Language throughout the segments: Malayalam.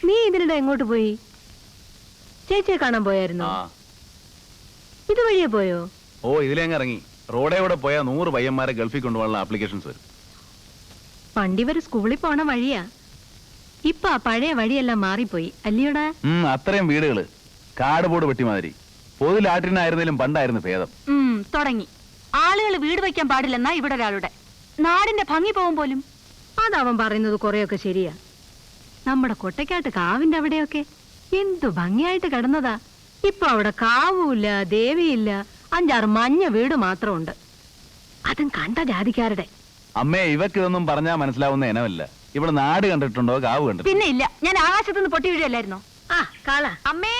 നീ ഇതിനിടെ എങ്ങോട്ട് പോയി? ചേച്ചിയെ കാണാൻ പോയായിരുന്നോ? ഇതുവഴിയെ പോയോ? ഓ, ഇതിലേങ്ങ് ഇറങ്ങി. റോഡേ കൂടെ പോയാൽ 100 പയ്യന്മാരെ ഗൾഫിൽ കൊണ്ടുപോകാനുള്ള ആപ്ലിക്കേഷൻസ് വരും. പണ്ടിവര് സ്കൂളിൽ പോണ വഴിയാ. ഇപ്പൊ ആ പഴയ വഴിയെല്ലാം മാറിപ്പോയി അല്ലയോടാ? അത്രയും വീടുകള് കാട് പോട് വെട്ടിമാതിരി. പൊതുലാട്ടിനായിരുന്നാലും പണ്ടായിരുന്നു ഭേദം. തുടങ്ങി. ആളുകൾ വീട് വയ്ക്കാൻ പാടില്ലെന്നാ ഇവിടെ ഒരാളുടെ. നാടിന്റെ ഭംഗി പോകും പോലും. അതവൻ പറയുന്നത് കുറെയൊക്കെ ശരിയാ. നമ്മുടെ കൊട്ടക്കാട്ട് കാവിന്റെ അവിടെയൊക്കെ എന്തു ഭംഗിയായിട്ട് കിടന്നതാ. ഇപ്പൊ അവിടെ കാവുമില്ല, ദേവിയില്ല, 5-6 മഞ്ഞ വീട് മാത്രമുണ്ട്. അതും കണ്ട ജാതിക്കാരുടെ. അമ്മേ, ഇവക്ക് ഇതൊന്നും പറഞ്ഞാ മനസ്സിലാവുന്ന ഇനമല്ല. ഇവിടെ നാട് കണ്ടിട്ടുണ്ടോ, കാവ് കണ്ടിട്ടുണ്ടോ? പിന്നെ ഇല്ല, ഞാൻ ആകാശത്തുനിന്ന് പൊട്ടി വീഴല്ലായിരുന്നോ? ആ കാള, അമ്മേ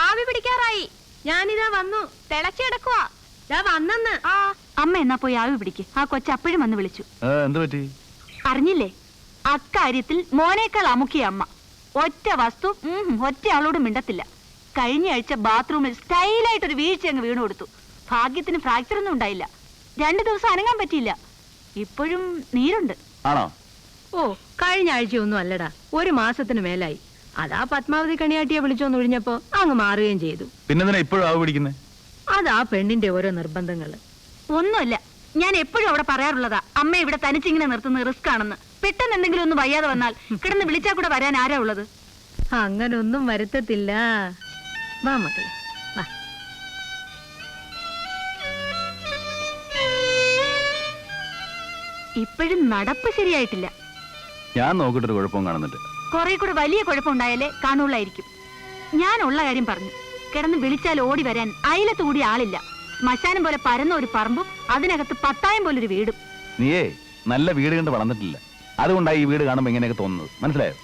ആവി പിടിക്കാറായി. ഞാനിതാ വന്നു. തിളച്ചെടുക്കുവാ. വന്നെന്ന്. ആ അമ്മ എന്നാ പോയി ആവി പിടിക്ക്. ആ കൊച്ചപ്പോഴും വന്ന് വിളിച്ചു. എന്ത് പറ്റി? അറിഞ്ഞില്ലേ? അക്കാര്യത്തിൽ മോനേക്കാൾ അമുക്കിയ അമ്മ. ഒറ്റ വസ്തു ഒറ്റ ആളോട് മിണ്ടത്തില്ല. കഴിഞ്ഞ ആഴ്ച ബാത്റൂമിൽ സ്റ്റൈലായിട്ടൊരു വീഴ്ച അങ്ങ് വീണു കൊടുത്തു. ഭാഗ്യത്തിന് ഫ്രാക്ചർ ഒന്നും ഉണ്ടായില്ല. 2 ദിവസം അനങ്ങാൻ പറ്റിയില്ല. ഇപ്പോഴും നീരുണ്ട്. ആണോ? ഓ, കഴിഞ്ഞ ആഴ്ചയൊന്നും അല്ലടാ, 1 മാസത്തിന് മേലായി. അതാ പത്മാവതി കണിയാട്ടിയെ വിളിച്ചോന്ന് ഒഴിഞ്ഞപ്പോ അങ്ങ് മാറുകയും ചെയ്തു. പിന്നെന്തിനാ ഇപ്പോഴും ആവ് പിടിക്കുന്നേ? അതാ പെണ്ണിന്റെ ഓരോ നിർബന്ധങ്ങള്. ഒന്നുമില്ല, ഞാൻ എപ്പോഴും അവിടെ പറയാറുള്ളതാ, അമ്മ ഇവിടെ തനിച്ചിങ്ങനെ നിർത്തുന്നത് റിസ്ക് ആണെന്ന്. പെട്ടെന്ന് എന്തെങ്കിലും ഒന്ന് വയ്യാതെ വന്നാൽ കിടന്ന് വിളിച്ചാൽ കൂടെ വരാൻ ആരാ ഉള്ളത്? അങ്ങനൊന്നും വരുത്തത്തില്ല. വാ മക്കളെ, വാ. ഇപ്പോഴും നടപ്പ് ശരിയായിട്ടില്ല. ഞാൻ നോക്കിട്ടൊരു കുഴപ്പവും കാണുന്നുണ്ട്. കുറെ കൂടെ വലിയ കുഴപ്പമുണ്ടായാലേ കാണുള്ളായിരിക്കും. ഞാൻ ഉള്ള കാര്യം പറഞ്ഞു. കിടന്ന് വിളിച്ചാൽ ഓടി വരാൻ അയലത്ത് കൂടി ആളില്ല. ശ്മശാനം പോലെ പരന്ന ഒരു പറമ്പും അതിനകത്ത് പത്തായം പോലൊരു വീടും. നീയേ നല്ല വീട് കണ്ട് വളർന്നിട്ടില്ല. അതുകൊണ്ടായി ഈ വീട് കാണുമ്പോ ഇങ്ങനെയൊക്കെ തോന്നുന്നത്. മനസ്സിലായോ?